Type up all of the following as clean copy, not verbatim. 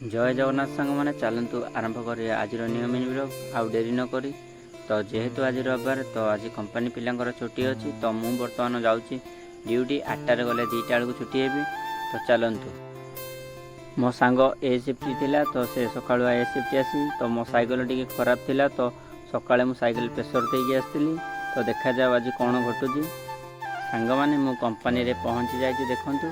जय जगन्नाथ सांग मैंने चलतु आरंभ कर आज नियमित ब्लॉग आउ डेरी न करी तो जेहेतु आज रविवार तो आज कंपनी पिलांकर छुट्टी अच्छी तो मु बर्तमान जाऊँगी ड्यूटी 8टार गले 2टा बेलू छुट्टी हेबी तो चलतु मो सांग ए शिफ्ट थिला तो से सकाळु ए शिफ्ट आसी तो मो साइकेल टी खराब थिला तो सकाळे मु साइकेल प्रेशर देकी आसली तो देखा जाओ आज कौन घटुची सांग मैंने मु कंपनी रे पहुँची जाइए देखंतु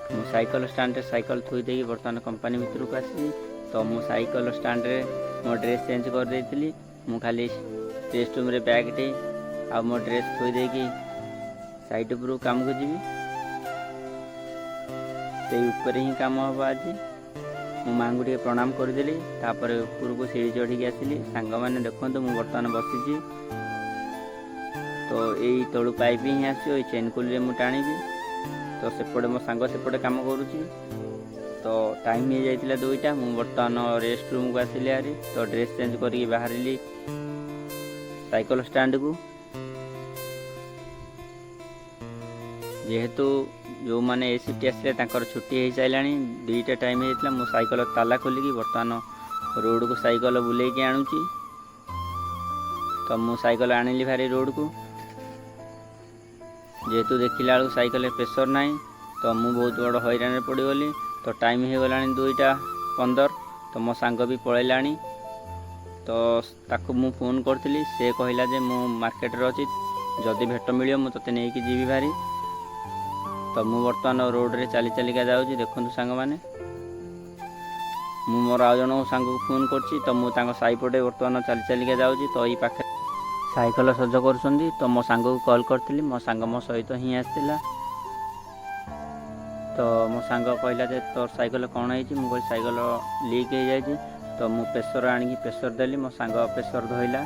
मु साइकेल स्टैंड रे साइकेल थोई देकी बर्तमान कंपनी भितर को आसी तो मु साइकेल स्टैंड रे मो ड्रेस चेंज कर देइतली मु खाली रेस्ट रूम रे बैग टे आ मो ड्रेस थोई देकी साइड ऊपर काम को जीवी से ऊपर ही काम हम आज मो माँ को प्रणाम करदेली तापर ऊपर को सीढ़ी चढ़ी आसली सांग मैंने देखो मु बर्तमान बसी तो यही तलू पाइप ही आसो चेन कुल मु टाणी तो सेपटे मो सांग सेपटे काम करुच्ची तो टाइम हो जाता 2टा मु बर्तमान रेस्ट रूम को आसिली हारी तो ड्रेस चेंज करके बाहरिली साइकेल स्टैंड को जेहेतु जो मैंने ए शिफ्ट आसले छुट्टी हो सारा 2टा टाइम होता मो साइकेल ताला खोलिकी बर्तमान रोड को साइकेल बुलेकी आणुची तो मु साइकेल आनिली भारी रोड को जेहेतु देखला बेलू साइकेल प्रेशर ना तो मु बहुत बड़ हैरान पड़गली तो टाइम हो गला 2:15 तो मो सांग भी पलैला तो ताकू मु फोन करी से कहला जे मु मार्केट रे अछि जदि भेट मिलियो मु तते नेकी जीवी भारी तो मु बर्तमान रोड रे चली चलिका जाऊँगी देखु सांग मैंने मु मोर आउ जन सांग को फोन करछि तो मु तांको साइपटे बर्तमान चली चलिका जाऊँगी तो यही पाखे साइकेल सज कर तो मो सांग को कॉल करी मो सांग मो सहित ही आसला तो मो सांग कहला जे तोर साइकेल कौन है मुझे साइकेल लीक हो जाए तो मु प्रेशर आनिकी प्रेशर देली मो सांग प्रेशर धोइला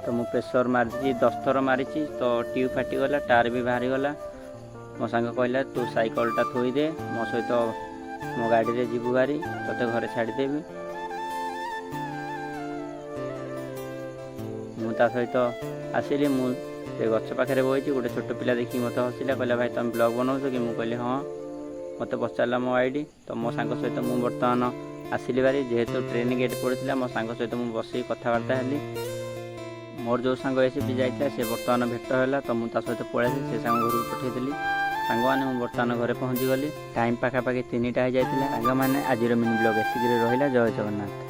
तो मु प्रेशर मारी 10 थर मारी तो ट्यूब फाटीगला टायर भी बाहरी गला मो सांग कहला तू साइकेलटा थोई दे मो सहित मो गाड़ी रे जीवु बारी तोते घरे छाड़देवी मु ता सहित आसिली मु से गछ पाखे बही गोटे छोट पिला देखी मत हसिला कहला भाई तुम ब्लॉग बनाऊस कि मुझे कहली हाँ मत पचारा मो आईडी तो मो सांग सहित मु बर्तमान आसिली बारी जेहेतु ट्रेन गेट पड़ता मो सांग सहित मु बस कथबार्ता हेली मोर जो सांग एसीपी जाइए से बर्तमान भेट है तो मुझे सहित पलि से सांग घर पठेदी सांग मैंने बर्तमान घरे पहुँची गली टाइम पाखापाखि 3टा हो जाता सांग मैंने आज मिनी ब्लॉग एतिक रहा। जय जगन्नाथ।